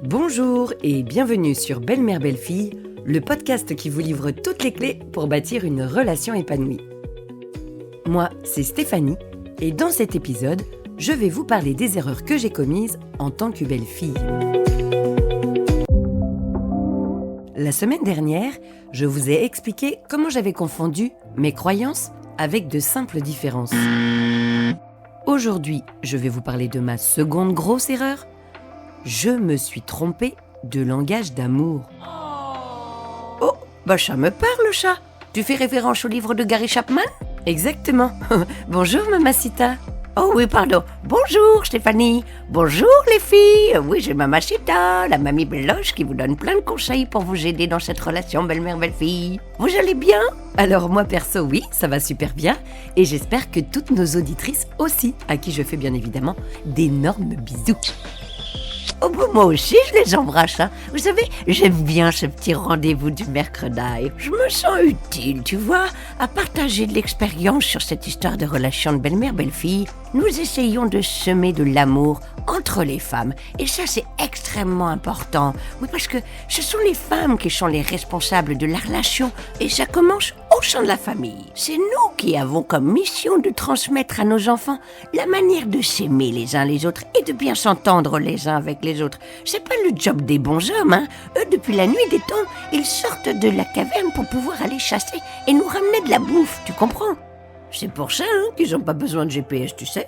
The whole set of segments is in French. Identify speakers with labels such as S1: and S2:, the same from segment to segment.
S1: Bonjour et bienvenue sur Belle-Mère Belle-Fille, le podcast qui vous livre toutes les clés pour bâtir une relation épanouie. Moi, c'est Stéphanie et dans cet épisode, je vais vous parler des erreurs que j'ai commises en tant que belle-fille. La semaine dernière, je vous ai expliqué comment j'avais confondu mes croyances avec de simples différences. Aujourd'hui, je vais vous parler de ma seconde grosse erreur. Je me suis trompée de langage d'amour.
S2: Oh, bah ça me parle, chat. Tu fais référence au livre de Gary Chapman ?
S1: Exactement. Bonjour, Mamacita.
S2: Oh oui, pardon. Bonjour, Stéphanie. Bonjour, les filles. Oui, j'ai Mamacita, la mamie Beloche, qui vous donne plein de conseils pour vous aider dans cette relation belle-mère-belle-fille. Vous allez bien ?
S1: Alors moi perso, oui, ça va super bien. Et j'espère que toutes nos auditrices aussi, à qui je fais bien évidemment d'énormes bisous.
S2: Oh, bah, moi aussi, je les embrasse. Vous savez, j'aime bien ce petit rendez-vous du mercredi. Je me sens utile, tu vois, à partager de l'expérience sur cette histoire de relation de belle-mère-belle-fille. Nous essayons de semer de l'amour entre les femmes. Et ça, c'est extrêmement important. Oui, parce que ce sont les femmes qui sont les responsables de la relation. Et ça commence au sein de la famille. C'est nous qui avons comme mission de transmettre à nos enfants la manière de s'aimer les uns les autres et de bien s'entendre les uns avec les autres. C'est pas le job des bons hommes, hein. Eux, depuis la nuit des temps, ils sortent de la caverne pour pouvoir aller chasser et nous ramener de la bouffe, tu comprends ? C'est pour ça qu'ils n'ont pas besoin de GPS, tu sais.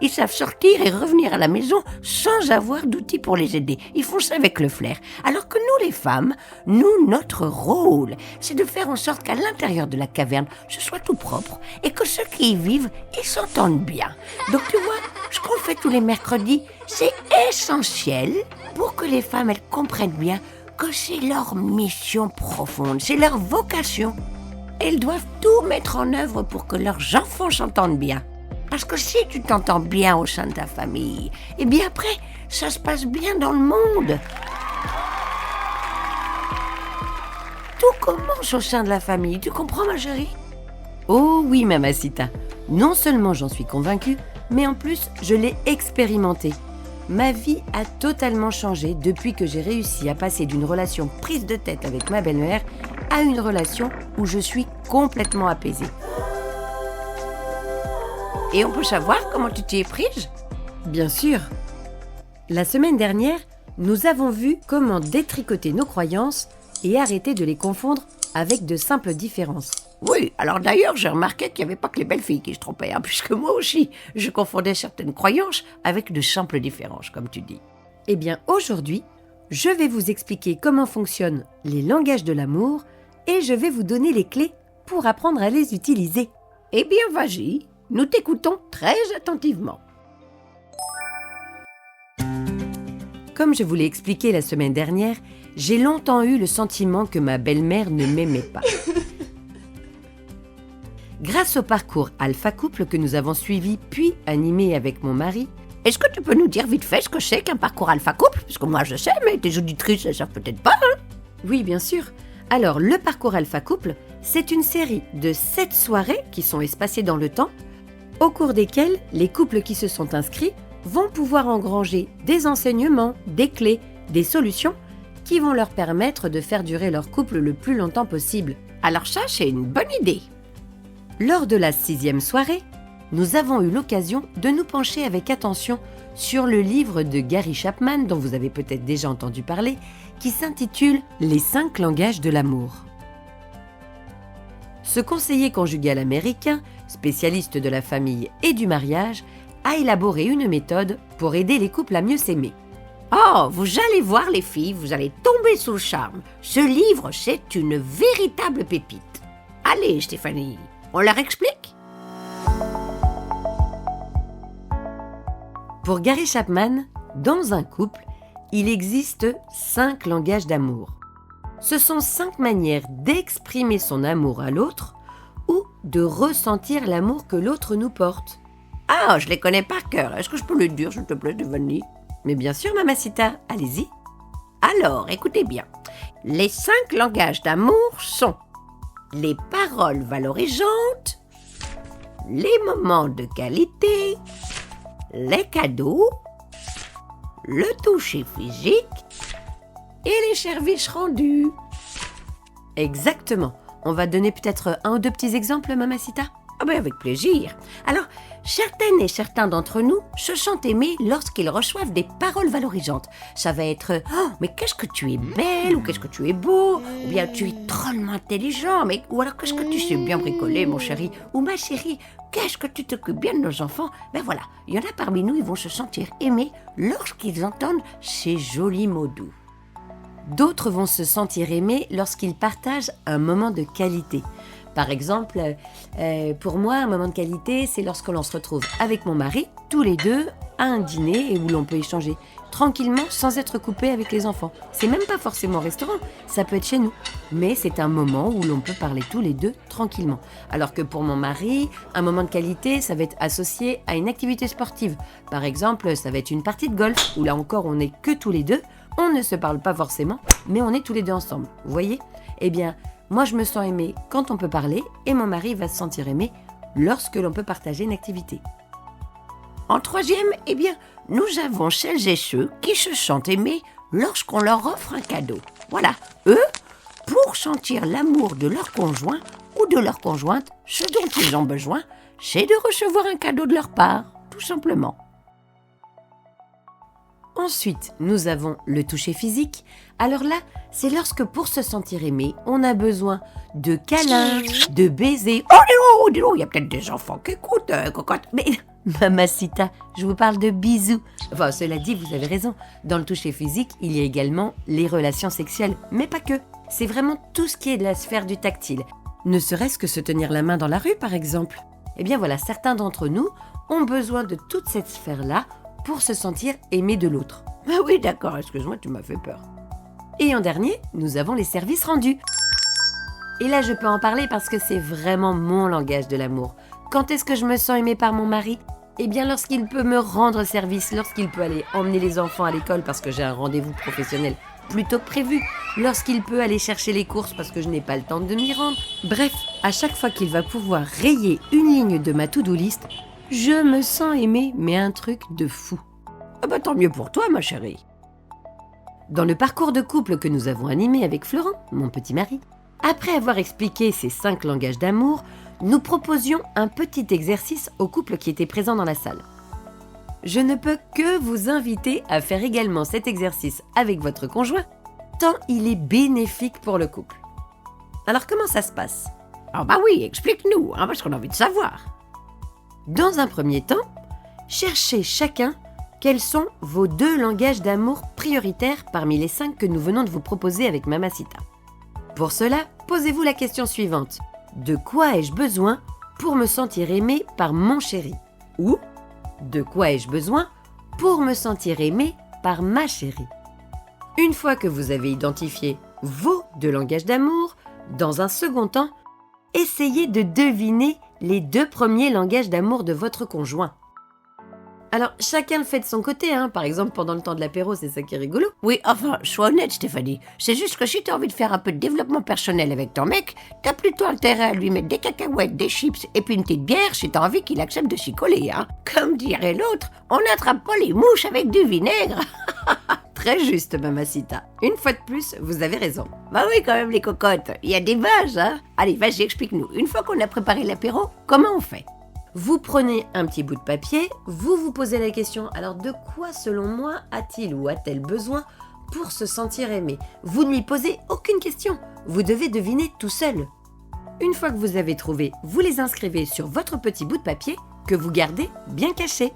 S2: Ils savent sortir et revenir à la maison sans avoir d'outils pour les aider. Ils font ça avec le flair. Alors que nous, les femmes, notre rôle, c'est de faire en sorte qu'à l'intérieur de la caverne, ce soit tout propre et que ceux qui y vivent, ils s'entendent bien. Donc tu vois, ce qu'on fait tous les mercredis, c'est essentiel pour que les femmes, elles comprennent bien que c'est leur mission profonde, c'est leur vocation. Elles doivent tout mettre en œuvre pour que leurs enfants s'entendent bien. Parce que si tu t'entends bien au sein de ta famille, et bien après, ça se passe bien dans le monde. Tout commence au sein de la famille, tu comprends, ma chérie ?
S1: Oh oui, Mamacita. Non seulement j'en suis convaincue, mais en plus, je l'ai expérimenté. Ma vie a totalement changé depuis que j'ai réussi à passer d'une relation prise de tête avec ma belle-mère à une relation où je suis complètement apaisée.
S2: Et on peut savoir comment tu t'y es prise ?
S1: Bien sûr. La semaine dernière, nous avons vu comment détricoter nos croyances et arrêter de les confondre avec de simples différences.
S2: Oui, alors d'ailleurs, j'ai remarqué qu'il n'y avait pas que les belles filles qui se trompaient, puisque moi aussi, je confondais certaines croyances avec de simples différences, comme tu dis.
S1: Eh bien, aujourd'hui, je vais vous expliquer comment fonctionnent les langages de l'amour et je vais vous donner les clés pour apprendre à les utiliser.
S2: Eh bien, vas-y, nous t'écoutons très attentivement.
S1: Comme je vous l'ai expliqué la semaine dernière, j'ai longtemps eu le sentiment que ma belle-mère ne m'aimait pas. Grâce au parcours Alpha Couple que nous avons suivi puis animé avec mon mari,
S2: est-ce que tu peux nous dire vite fait ce que c'est qu'un parcours Alpha Couple ? Parce que moi je sais, mais tes auditrices elles savent peut-être pas.
S1: Oui, bien sûr. Alors, le parcours Alpha Couple, c'est une série de 7 soirées qui sont espacées dans le temps, au cours desquelles les couples qui se sont inscrits vont pouvoir engranger des enseignements, des clés, des solutions qui vont leur permettre de faire durer leur couple le plus longtemps possible.
S2: Alors ça, c'est une bonne idée.
S1: Lors de la 6e soirée, nous avons eu l'occasion de nous pencher avec attention sur le livre de Gary Chapman, dont vous avez peut-être déjà entendu parler, qui s'intitule « Les 5 langages de l'amour ». Ce conseiller conjugal américain, spécialiste de la famille et du mariage, a élaboré une méthode pour aider les couples à mieux s'aimer.
S2: Oh, vous allez voir les filles, vous allez tomber sous le charme. Ce livre, c'est une véritable pépite. Allez, Stéphanie, on leur explique ?
S1: Pour Gary Chapman, dans un couple, il existe 5 langages d'amour. Ce sont 5 manières d'exprimer son amour à l'autre ou de ressentir l'amour que l'autre nous porte.
S2: Ah, je les connais par cœur. Est-ce que je peux les dire, s'il te plaît, Stéphanie ?
S1: Mais bien sûr, Mamacita, allez-y.
S2: Alors, écoutez bien. Les 5 langages d'amour sont les paroles valorisantes, les moments de qualité, les cadeaux, le toucher physique et les services rendus.
S1: Exactement. On va donner peut-être un ou deux petits exemples, Mamacita?
S2: Ah ben avec plaisir. Alors, certaines et certains d'entre nous se sentent aimés lorsqu'ils reçoivent des paroles valorisantes. Ça va être « Oh, mais qu'est-ce que tu es belle » ou « Qu'est-ce que tu es beau » ou bien « Tu es drôlement intelligent » ou alors « Qu'est-ce que tu sais bien bricoler, mon chéri » ou « Ma chérie, qu'est-ce que tu t'occupes bien de nos enfants » Ben voilà, il y en a parmi nous, ils vont se sentir aimés lorsqu'ils entendent ces jolis mots doux.
S1: D'autres vont se sentir aimés lorsqu'ils partagent un moment de qualité. Par exemple, pour moi, un moment de qualité, c'est lorsque l'on se retrouve avec mon mari, tous les deux, à un dîner et où l'on peut échanger tranquillement sans être coupé avec les enfants. C'est même pas forcément au restaurant, ça peut être chez nous. Mais c'est un moment où l'on peut parler tous les deux tranquillement. Alors que pour mon mari, un moment de qualité, ça va être associé à une activité sportive. Par exemple, ça va être une partie de golf, où là encore, on n'est que tous les deux. On ne se parle pas forcément, mais on est tous les deux ensemble. Vous voyez ? Eh bien, moi je me sens aimée quand on peut parler et mon mari va se sentir aimé lorsque l'on peut partager une activité.
S2: En troisième, eh bien, nous avons celles et ceux qui se sentent aimés lorsqu'on leur offre un cadeau. Voilà, eux, pour sentir l'amour de leur conjoint ou de leur conjointe, ce dont ils ont besoin, c'est de recevoir un cadeau de leur part, tout simplement.
S1: Ensuite, nous avons le toucher physique. Alors là, c'est lorsque pour se sentir aimé, on a besoin de câlins, de baisers.
S2: Oh, dis donc, il y a peut-être des enfants qui écoutent, cocotte.
S1: Mais Mamacita, je vous parle de bisous. Enfin, cela dit, vous avez raison. Dans le toucher physique, il y a également les relations sexuelles, mais pas que. C'est vraiment tout ce qui est de la sphère du tactile. Ne serait-ce que se tenir la main dans la rue, par exemple. Eh bien voilà, certains d'entre nous ont besoin de toute cette sphère-là pour se sentir aimé de l'autre.
S2: Ah oui, d'accord, excuse-moi, tu m'as fait peur.
S1: Et en dernier, nous avons les services rendus. Et là, je peux en parler parce que c'est vraiment mon langage de l'amour. Quand est-ce que je me sens aimée par mon mari ? Eh bien, lorsqu'il peut me rendre service, lorsqu'il peut aller emmener les enfants à l'école parce que j'ai un rendez-vous professionnel plus tôt que prévu, lorsqu'il peut aller chercher les courses parce que je n'ai pas le temps de m'y rendre. Bref, à chaque fois qu'il va pouvoir rayer une ligne de ma to-do list, je me sens aimée, mais un truc de fou.
S2: Ah bah tant mieux pour toi, ma chérie.
S1: Dans le parcours de couple que nous avons animé avec Florent, mon petit mari, après avoir expliqué ces 5 langages d'amour, nous proposions un petit exercice aux couples qui étaient présents dans la salle. Je ne peux que vous inviter à faire également cet exercice avec votre conjoint, tant il est bénéfique pour le couple. Alors comment ça se passe ?
S2: Ah bah oui, explique-nous, parce qu'on a envie de savoir.
S1: Dans un premier temps, cherchez chacun quels sont vos 2 langages d'amour prioritaires parmi les 5 que nous venons de vous proposer avec Mamacita. Pour cela, posez-vous la question suivante. De quoi ai-je besoin pour me sentir aimé par mon chéri ? Ou de quoi ai-je besoin pour me sentir aimé par ma chérie ? Une fois que vous avez identifié vos 2 langages d'amour, dans un second temps, essayez de deviner les 2 premiers langages d'amour de votre conjoint. Alors, chacun le fait de son côté, par exemple pendant le temps de l'apéro, c'est ça qui est rigolo.
S2: Oui, enfin, sois honnête Stéphanie, c'est juste que si t'as envie de faire un peu de développement personnel avec ton mec, t'as plutôt intérêt à lui mettre des cacahuètes, des chips et puis une petite bière si t'as envie qu'il accepte de s'y coller, Comme dirait l'autre, on n'attrape pas les mouches avec du vinaigre.
S1: Très juste, Mamacita. Une fois de plus, vous avez raison.
S2: Bah oui, quand même les cocottes, il y a des bases, Allez, vas-y, explique-nous. Une fois qu'on a préparé l'apéro, comment on fait ?
S1: Vous prenez un petit bout de papier, vous vous posez la question, alors de quoi selon moi a-t-il ou a-t-elle besoin pour se sentir aimé ? Vous ne lui posez aucune question, vous devez deviner tout seul. Une fois que vous avez trouvé, vous les inscrivez sur votre petit bout de papier que vous gardez bien caché.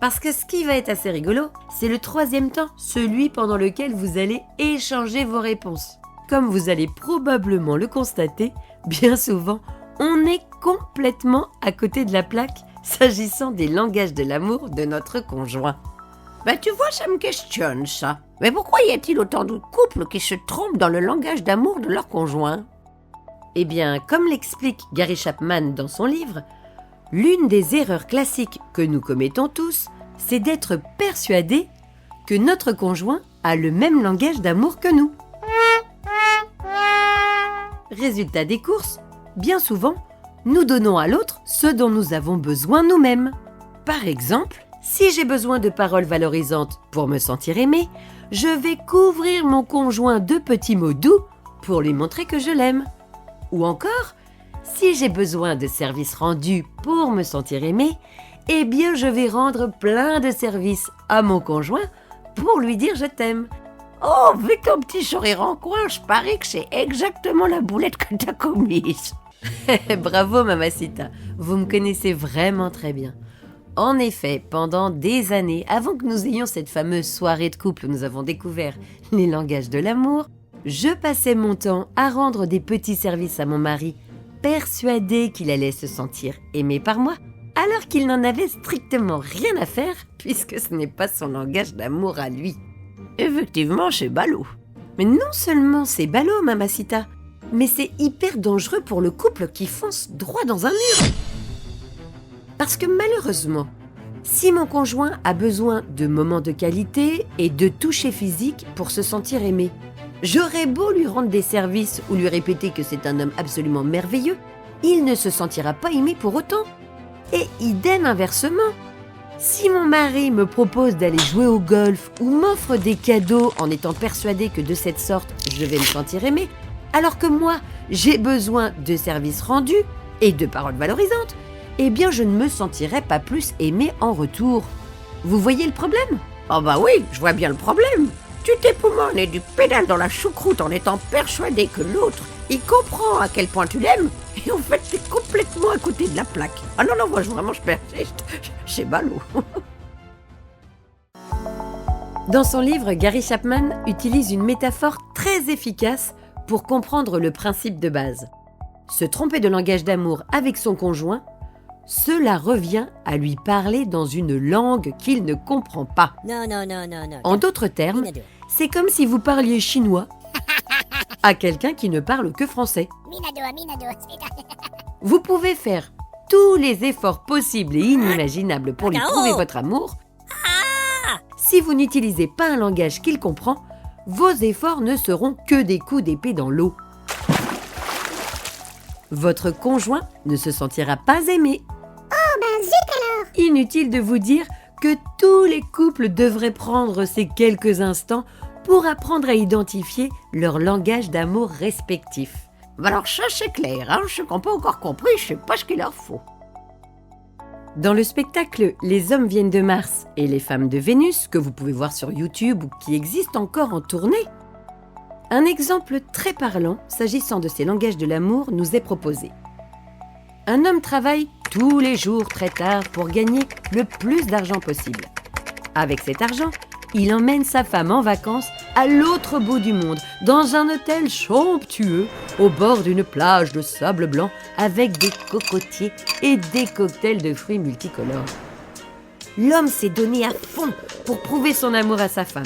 S1: Parce que ce qui va être assez rigolo, c'est le 3e temps, celui pendant lequel vous allez échanger vos réponses. Comme vous allez probablement le constater, bien souvent, on est complètement à côté de la plaque s'agissant des langages de l'amour de notre conjoint.
S2: Ben tu vois, ça me questionne ça. Mais pourquoi y a-t-il autant de couples qui se trompent dans le langage d'amour de leur conjoint ?
S1: Eh bien, comme l'explique Gary Chapman dans son livre, l'une des erreurs classiques que nous commettons tous, c'est d'être persuadé que notre conjoint a le même langage d'amour que nous. Résultat des courses, bien souvent, nous donnons à l'autre ce dont nous avons besoin nous-mêmes. Par exemple, Si j'ai besoin de paroles valorisantes pour me sentir aimée, je vais couvrir mon conjoint de petits mots doux pour lui montrer que je l'aime. Ou encore, si j'ai besoin de services rendus pour me sentir aimée, eh bien je vais rendre plein de services à mon conjoint pour lui dire je t'aime.
S2: Oh, vu ton petit sourire en coin, je parie que c'est exactement la boulette que t'as commise.
S1: Bravo Mamacita, vous me connaissez vraiment très bien. En effet, pendant des années, avant que nous ayons cette fameuse soirée de couple où nous avons découvert les langages de l'amour, je passais mon temps à rendre des petits services à mon mari, persuadé qu'il allait se sentir aimé par moi, alors qu'il n'en avait strictement rien à faire, puisque ce n'est pas son langage d'amour à lui.
S2: Effectivement, c'est ballot.
S1: Mais non seulement c'est ballot, Mamacita, mais c'est hyper dangereux pour le couple qui fonce droit dans un mur. Parce que malheureusement, si mon conjoint a besoin de moments de qualité et de toucher physique pour se sentir aimé, j'aurais beau lui rendre des services ou lui répéter que c'est un homme absolument merveilleux, il ne se sentira pas aimé pour autant. Et idem inversement. Si mon mari me propose d'aller jouer au golf ou m'offre des cadeaux en étant persuadé que de cette sorte, je vais me sentir aimé, alors que moi, j'ai besoin de services rendus et de paroles valorisantes, eh bien je ne me sentirai pas plus aimé en retour. Vous voyez le problème ?
S2: Oh bah oui, je vois bien le problème. Tu t'époumones et du pédale dans la choucroute en étant persuadé que l'autre, il comprend à quel point tu l'aimes, et en fait t'es complètement à côté de la plaque. Ah non, moi je persiste, c'est ballot.
S1: Dans son livre, Gary Chapman utilise une métaphore très efficace pour comprendre le principe de base. Se tromper de langage d'amour avec son conjoint, cela revient à lui parler dans une langue qu'il ne comprend pas.
S3: Non.
S1: En d'autres termes, c'est comme si vous parliez chinois à quelqu'un qui ne parle que français. Vous pouvez faire tous les efforts possibles et inimaginables pour lui prouver votre amour. Si vous n'utilisez pas un langage qu'il comprend, vos efforts ne seront que des coups d'épée dans l'eau. Votre conjoint ne se sentira pas aimé.
S3: Oh ben zut alors!
S1: Inutile de vous dire que tous les couples devraient prendre ces quelques instants pour apprendre à identifier leur langage d'amour respectif.
S2: Alors ça c'est clair, hein, ceux qui n'ont pas encore compris, je sais pas ce qu'il leur faut.
S1: Dans le spectacle « Les hommes viennent de Mars et les femmes de Vénus » que vous pouvez voir sur YouTube ou qui existe encore en tournée, un exemple très parlant s'agissant de ces langages de l'amour nous est proposé. Un homme travaille tous les jours très tard pour gagner le plus d'argent possible. Avec cet argent, il emmène sa femme en vacances à l'autre bout du monde, dans un hôtel somptueux, au bord d'une plage de sable blanc, avec des cocotiers et des cocktails de fruits multicolores. L'homme s'est donné à fond pour prouver son amour à sa femme.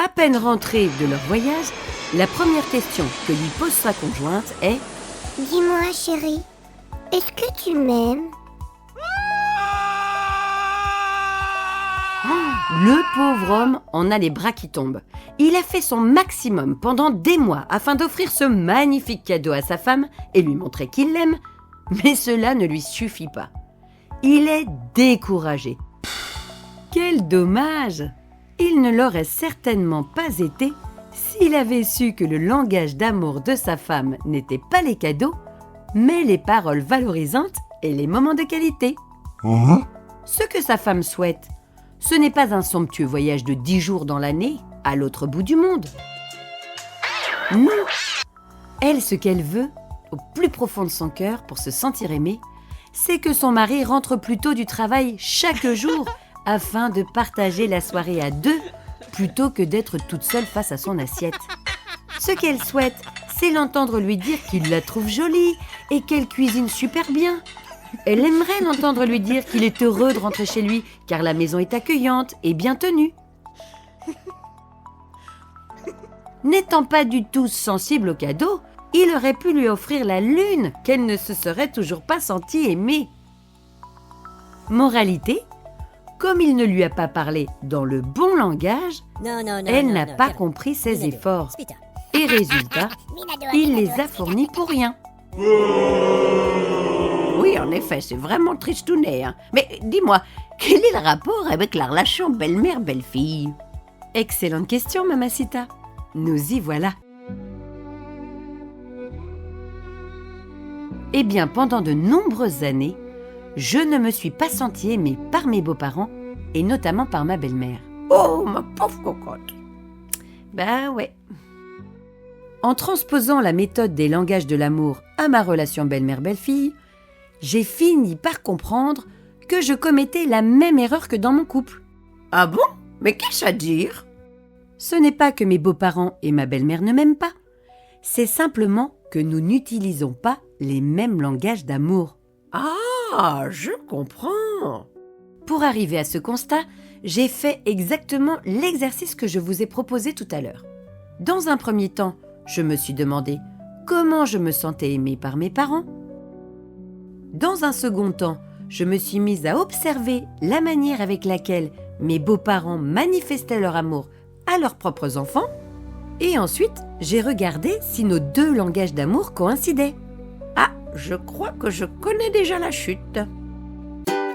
S1: À peine rentré de leur voyage, la première question que lui pose sa conjointe est «
S3: Dis-moi chérie, est-ce que tu m'aimes ?»
S1: Le pauvre homme en a les bras qui tombent. Il a fait son maximum pendant des mois afin d'offrir ce magnifique cadeau à sa femme et lui montrer qu'il l'aime, mais cela ne lui suffit pas. Il est découragé. Quel dommage! Il ne l'aurait certainement pas été s'il avait su que le langage d'amour de sa femme n'était pas les cadeaux, mais les paroles valorisantes et les moments de qualité. Ce que sa femme souhaite, ce n'est pas un somptueux voyage de 10 jours dans l'année à l'autre bout du monde. Non, elle, ce qu'elle veut, au plus profond de son cœur, pour se sentir aimée, c'est que son mari rentre plus tôt du travail chaque jour afin de partager la soirée à deux, plutôt que d'être toute seule face à son assiette. Ce qu'elle souhaite, c'est l'entendre lui dire qu'il la trouve jolie et qu'elle cuisine super bien. Elle aimerait l'entendre lui dire qu'il est heureux de rentrer chez lui, car la maison est accueillante et bien tenue. N'étant pas du tout sensible au cadeau, il aurait pu lui offrir la lune, qu'elle ne se serait toujours pas sentie aimée. Moralité, comme il ne lui a pas parlé dans le bon langage, elle n'a pas compris ses efforts. Et résultat, il les a fournis pour rien.
S2: Oui, oui, en effet, c'est vraiment tristounet. Hein. Mais dis-moi, quel est le rapport avec la relation belle-mère-belle-fille?
S1: Excellente question, Mamacita. Nous y voilà. Eh bien, pendant de nombreuses années, je ne me suis pas sentie aimée par mes beaux-parents et notamment par ma belle-mère.
S2: Oh, ma pauvre cocotte.
S1: Ben ouais. En transposant la méthode des langages de l'amour à ma relation belle-mère-belle-fille, j'ai fini par comprendre que je commettais la même erreur que dans mon couple.
S2: Ah bon? Mais qu'est-ce à dire?
S1: Ce n'est pas que mes beaux-parents et ma belle-mère ne m'aiment pas, c'est simplement que nous n'utilisons pas les mêmes langages d'amour.
S2: Ah, je comprends.
S1: Pour arriver à ce constat, j'ai fait exactement l'exercice que je vous ai proposé tout à l'heure. Dans un premier temps, je me suis demandé comment je me sentais aimée par mes parents. Dans un second temps, je me suis mise à observer la manière avec laquelle mes beaux-parents manifestaient leur amour à leurs propres enfants. Et ensuite, j'ai regardé si nos deux langages d'amour coïncidaient.
S2: Ah, je crois que je connais déjà la chute.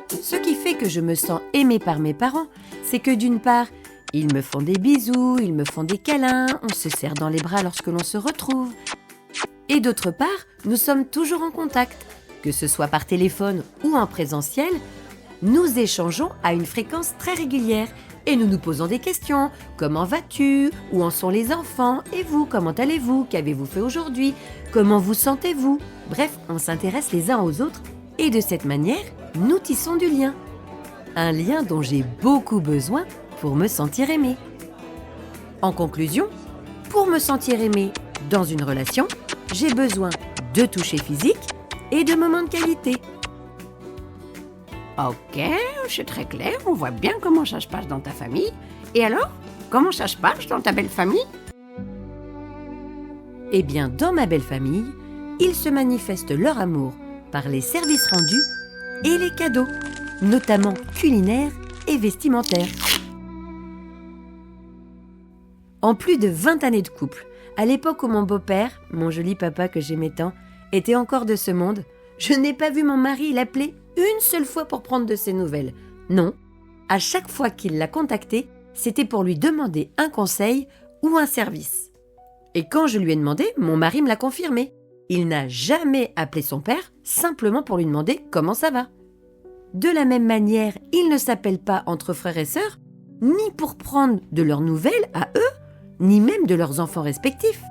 S1: Ce qui fait que je me sens aimée par mes parents, c'est que d'une part, ils me font des bisous, ils me font des câlins, on se serre dans les bras lorsque l'on se retrouve. Et d'autre part, nous sommes toujours en contact. Que ce soit par téléphone ou en présentiel, nous échangeons à une fréquence très régulière et nous nous posons des questions. Comment vas-tu? Où en sont les enfants? Et vous, comment allez-vous? Qu'avez-vous fait aujourd'hui? Comment vous sentez-vous? Bref, on s'intéresse les uns aux autres et de cette manière, nous tissons du lien. Un lien dont j'ai beaucoup besoin pour me sentir aimée. En conclusion, pour me sentir aimée dans une relation, j'ai besoin de toucher physique et de moments de qualité.
S2: Ok, c'est très clair, on voit bien comment ça se passe dans ta famille. Et alors, comment ça se passe dans ta belle famille?
S1: Eh bien, dans ma belle famille, ils se manifestent leur amour par les services rendus et les cadeaux, notamment culinaires et vestimentaires. En plus de 20 années de couple, à l'époque où mon beau-père, mon joli papa que j'aimais tant, était encore de ce monde, je n'ai pas vu mon mari l'appeler une seule fois pour prendre de ses nouvelles. Non, à chaque fois qu'il l'a contacté, c'était pour lui demander un conseil ou un service. Et quand je lui ai demandé, mon mari me l'a confirmé. Il n'a jamais appelé son père simplement pour lui demander comment ça va. De la même manière, ils ne s'appellent pas entre frères et sœurs, ni pour prendre de leurs nouvelles à eux, ni même de leurs enfants respectifs.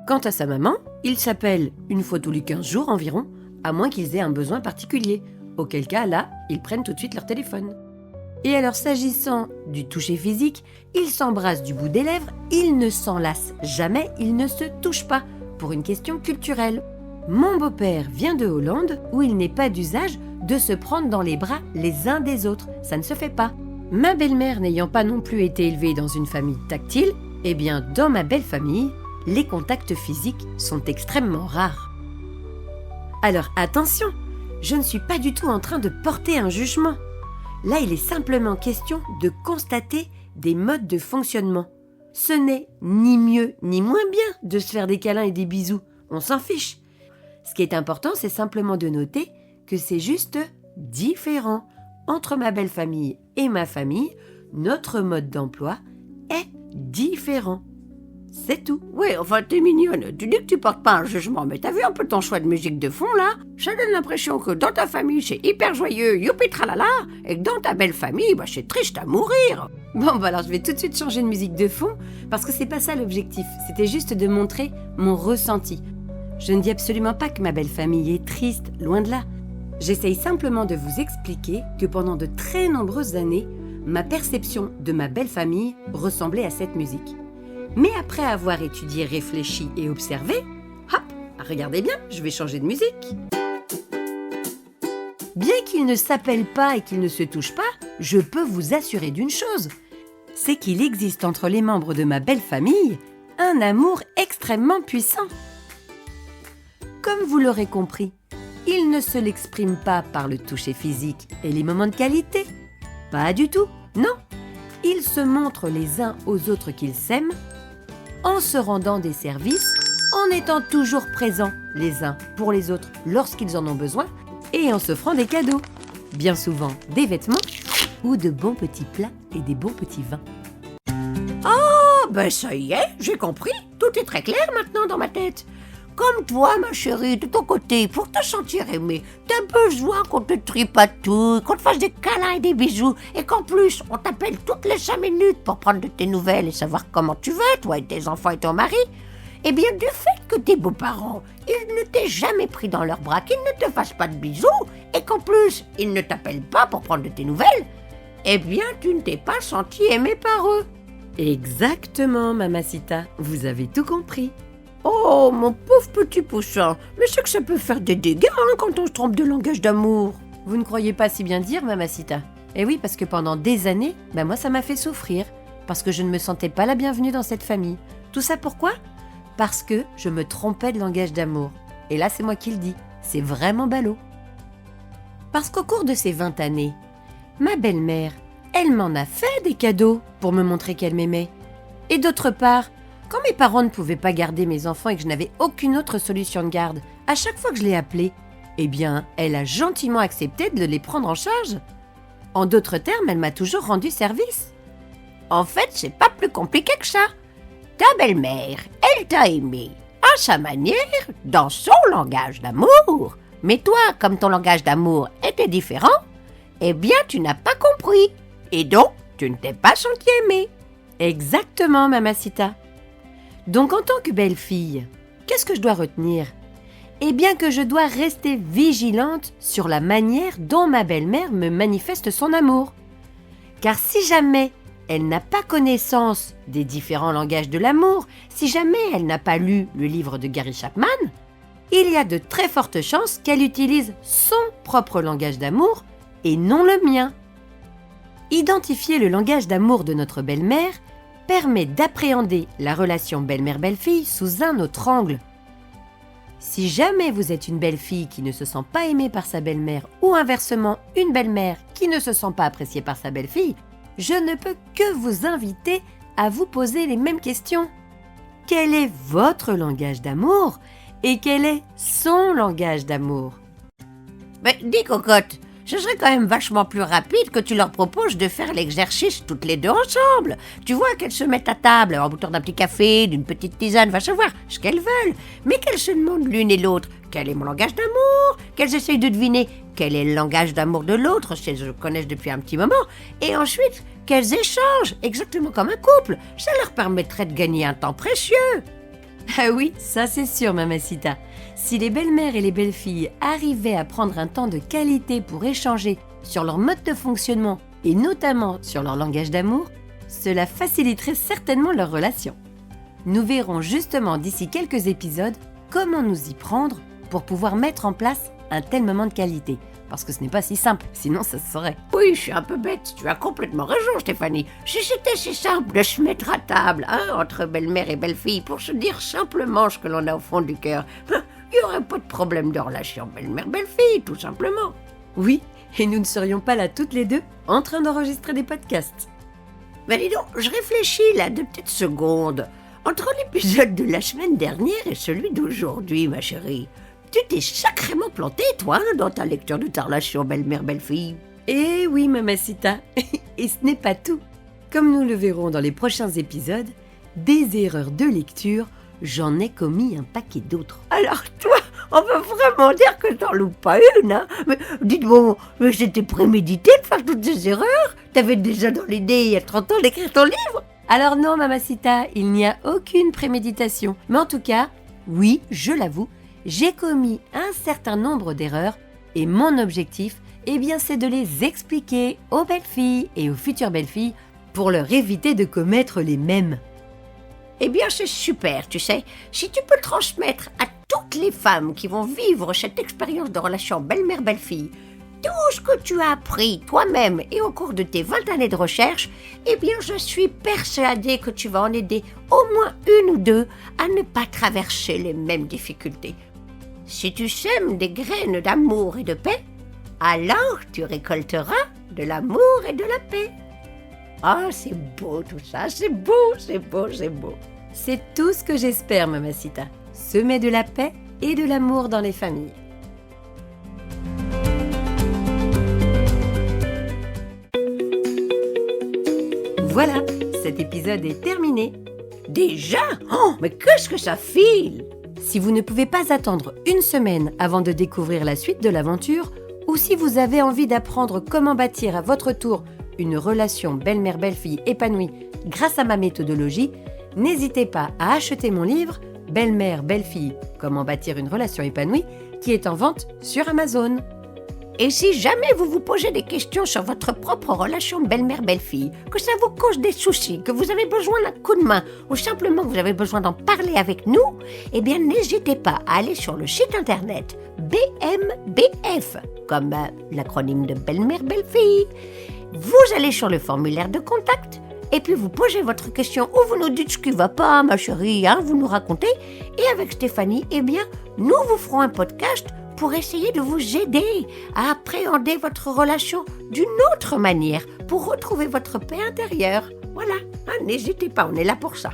S1: Quant à sa maman, ils s'appellent une fois tous les 15 jours environ, à moins qu'ils aient un besoin particulier, auquel cas là, ils prennent tout de suite leur téléphone. Et alors s'agissant du toucher physique, ils s'embrassent du bout des lèvres, ils ne s'enlacent jamais, ils ne se touchent pas, pour une question culturelle. Mon beau-père vient de Hollande, où il n'est pas d'usage de se prendre dans les bras les uns des autres, ça ne se fait pas. Ma belle-mère n'ayant pas non plus été élevée dans une famille tactile, eh bien dans ma belle famille, les contacts physiques sont extrêmement rares. Alors attention, je ne suis pas du tout en train de porter un jugement. Là, il est simplement question de constater des modes de fonctionnement. Ce n'est ni mieux ni moins bien de se faire des câlins et des bisous, on s'en fiche. Ce qui est important, c'est simplement de noter que c'est juste différent. Entre ma belle famille et ma famille, notre mode d'emploi est différent. C'est tout.
S2: Oui, enfin, t'es mignonne. Tu dis que tu portes pas un jugement, mais t'as vu un peu ton choix de musique de fond, là? Ça donne l'impression que dans ta famille, c'est hyper joyeux, youpi tralala, et que dans ta belle famille, c'est triste à mourir.
S1: Bon, alors je vais tout de suite changer de musique de fond, parce que c'est pas ça l'objectif. C'était juste de montrer mon ressenti. Je ne dis absolument pas que ma belle famille est triste, loin de là. J'essaye simplement de vous expliquer que pendant de très nombreuses années, ma perception de ma belle famille ressemblait à cette musique. Mais après avoir étudié, réfléchi et observé, hop, regardez bien, je vais changer de musique. Bien qu'ils ne s'appellent pas et qu'ils ne se touchent pas, je peux vous assurer d'une chose, c'est qu'il existe entre les membres de ma belle famille un amour extrêmement puissant. Comme vous l'aurez compris, il ne se l'exprime pas par le toucher physique et les moments de qualité. Pas du tout, non. Ils se montrent les uns aux autres qu'ils s'aiment, en se rendant des services, en étant toujours présents les uns pour les autres lorsqu'ils en ont besoin, et en s'offrant des cadeaux. Bien souvent des vêtements ou de bons petits plats et des bons petits vins.
S2: Oh, ben ça y est, j'ai compris. Tout est très clair maintenant dans ma tête. Comme toi, ma chérie, de ton côté, pour te sentir aimée, t'as besoin qu'on te tripatouille, qu'on te fasse des câlins et des bisous, et qu'en plus, on t'appelle toutes les 5 minutes pour prendre de tes nouvelles et savoir comment tu vas, toi et tes enfants et ton mari. Eh bien, du fait que tes beaux-parents, ils ne t'aient jamais pris dans leurs bras, qu'ils ne te fassent pas de bisous, et qu'en plus, ils ne t'appellent pas pour prendre de tes nouvelles, eh bien, tu ne t'es pas senti aimée par eux.
S1: Exactement, Mamacita, vous avez tout compris.
S2: Oh, mon pauvre petit poussin, mais c'est que ça peut faire des dégâts quand on se trompe de langage d'amour.
S1: Vous ne croyez pas si bien dire, Mamacita? Eh oui, parce que pendant des années, moi ça m'a fait souffrir, parce que je ne me sentais pas la bienvenue dans cette famille. Tout ça pourquoi? Parce que je me trompais de langage d'amour. Et là, c'est moi qui le dis, c'est vraiment ballot. Parce qu'au cours de ces 20 années, ma belle-mère, elle m'en a fait des cadeaux pour me montrer qu'elle m'aimait. Et d'autre part, quand mes parents ne pouvaient pas garder mes enfants et que je n'avais aucune autre solution de garde, à chaque fois que je l'ai appelée, eh bien, elle a gentiment accepté de les prendre en charge. En d'autres termes, elle m'a toujours rendu service.
S2: En fait, c'est pas plus compliqué que ça. Ta belle-mère, elle t'a aimé à sa manière, dans son langage d'amour. Mais toi, comme ton langage d'amour était différent, eh bien, tu n'as pas compris. Et donc, tu ne t'es pas senti aimé.
S1: Exactement, Mamacita. Donc en tant que belle-fille, qu'est-ce que je dois retenir? Eh bien que je dois rester vigilante sur la manière dont ma belle-mère me manifeste son amour. Car si jamais elle n'a pas connaissance des différents langages de l'amour, si jamais elle n'a pas lu le livre de Gary Chapman, il y a de très fortes chances qu'elle utilise son propre langage d'amour et non le mien. Identifier le langage d'amour de notre belle-mère permet d'appréhender la relation belle-mère-belle-fille sous un autre angle. Si jamais vous êtes une belle-fille qui ne se sent pas aimée par sa belle-mère ou inversement une belle-mère qui ne se sent pas appréciée par sa belle-fille, je ne peux que vous inviter à vous poser les mêmes questions. Quel est votre langage d'amour et quel est son langage d'amour?
S2: Mais dis cocotte, ce serait quand même vachement plus rapide que tu leur proposes de faire l'exercice toutes les deux ensemble. Tu vois qu'elles se mettent à table en boutant d'un petit café, d'une petite tisane, va savoir ce qu'elles veulent. Mais qu'elles se demandent l'une et l'autre quel est mon langage d'amour, qu'elles essayent de deviner quel est le langage d'amour de l'autre si elles se connaissent depuis un petit moment, et ensuite qu'elles échangent exactement comme un couple. Ça leur permettrait de gagner un temps précieux.
S1: Ah oui, ça c'est sûr, Mamacita. Si les belles-mères et les belles-filles arrivaient à prendre un temps de qualité pour échanger sur leur mode de fonctionnement et notamment sur leur langage d'amour, cela faciliterait certainement leur relation. Nous verrons justement d'ici quelques épisodes comment nous y prendre pour pouvoir mettre en place un tel moment de qualité. Parce que ce n'est pas si simple, sinon ça se saurait.
S2: Oui, je suis un peu bête, tu as complètement raison Stéphanie. Si c'était si simple de se mettre à table, entre belle-mère et belle-fille, pour se dire simplement ce que l'on a au fond du cœur, il n'y aurait pas de problème de relation belle-mère-belle-fille, tout simplement.
S1: Oui, et nous ne serions pas là toutes les deux en train d'enregistrer des podcasts.
S2: Mais dis donc, je réfléchis là 2 petites secondes. Entre l'épisode de la semaine dernière et celui d'aujourd'hui, ma chérie, tu t'es sacrément plantée, toi, dans ta lecture de ta relation belle-mère-belle-fille.
S1: Eh oui, Mamacita, et ce n'est pas tout. Comme nous le verrons dans les prochains épisodes, des erreurs de lecture, j'en ai commis un paquet d'autres.
S2: Alors toi, on peut vraiment dire que t'en loupes pas une, hein? Mais dites-moi, mais c'était prémédité de faire toutes ces erreurs? T'avais déjà dans l'idée il y a 30 ans d'écrire ton livre?
S1: Alors non, Mamacita, il n'y a aucune préméditation. Mais en tout cas, oui, je l'avoue, j'ai commis un certain nombre d'erreurs et mon objectif, c'est de les expliquer aux belles filles et aux futures belles filles pour leur éviter de commettre les mêmes.
S2: Eh bien, c'est super, tu sais. Si tu peux transmettre à toutes les femmes qui vont vivre cette expérience de relation belle-mère-belle-fille tout ce que tu as appris toi-même et au cours de tes 20 années de recherche, je suis persuadée que tu vas en aider au moins 1 ou 2 à ne pas traverser les mêmes difficultés. Si tu sèmes des graines d'amour et de paix, alors tu récolteras de l'amour et de la paix. Ah, c'est beau tout ça, c'est beau, c'est beau, c'est beau.
S1: C'est tout ce que j'espère, Mamacita. Semer de la paix et de l'amour dans les familles. Voilà, cet épisode est terminé.
S2: Déjà? Oh, mais qu'est-ce que ça file?
S1: Si vous ne pouvez pas attendre une semaine avant de découvrir la suite de l'aventure, ou si vous avez envie d'apprendre comment bâtir à votre tour une relation belle-mère-belle-fille épanouie grâce à ma méthodologie, n'hésitez pas à acheter mon livre « Belle-mère-belle-fille, comment bâtir une relation épanouie » qui est en vente sur Amazon.
S2: Et si jamais vous vous posez des questions sur votre propre relation belle-mère-belle-fille, que ça vous cause des soucis, que vous avez besoin d'un coup de main ou simplement que vous avez besoin d'en parler avec nous, eh bien n'hésitez pas à aller sur le site internet BMBF, comme l'acronyme de belle-mère-belle-fille. Vous allez sur le formulaire de contact et puis vous posez votre question ou vous nous dites ce qui ne va pas, ma chérie, vous nous racontez. Et avec Stéphanie, eh bien, nous vous ferons un podcast pour essayer de vous aider à appréhender votre relation d'une autre manière, pour retrouver votre paix intérieure. Voilà, n'hésitez pas, on est là pour ça.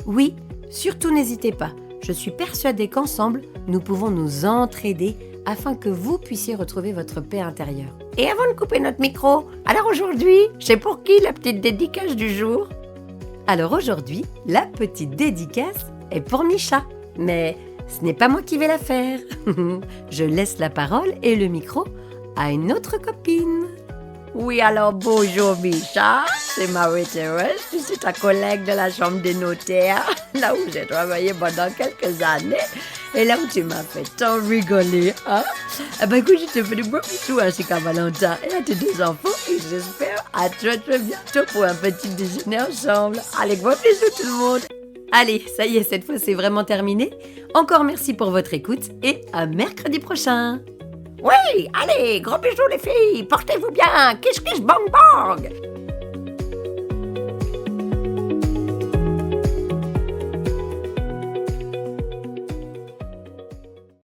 S1: Oui, surtout n'hésitez pas. Je suis persuadée qu'ensemble, nous pouvons nous entraider afin que vous puissiez retrouver votre paix intérieure.
S2: Et avant de couper notre micro, alors aujourd'hui, c'est pour qui la petite dédicace du jour?
S1: Alors aujourd'hui, la petite dédicace est pour Micha. Mais ce n'est pas moi qui vais la faire. Je laisse la parole et le micro à une autre copine.
S2: Oui, alors bonjour Micha, c'est Marie-Thérèse, je suis ta collègue de la chambre des notaires, là où j'ai travaillé pendant quelques années, et là où tu m'as fait tant rigoler, écoute, je te fais des beaux bisous ainsi qu'à Valentin et à tes deux enfants, et j'espère à très très bientôt pour un petit déjeuner ensemble. Allez, gros bisous tout le monde.
S1: Allez, ça y est, cette fois c'est vraiment terminé. Encore merci pour votre écoute et à mercredi prochain.
S2: Oui, allez, gros bisous les filles, portez-vous bien, kiss kiss bang bang.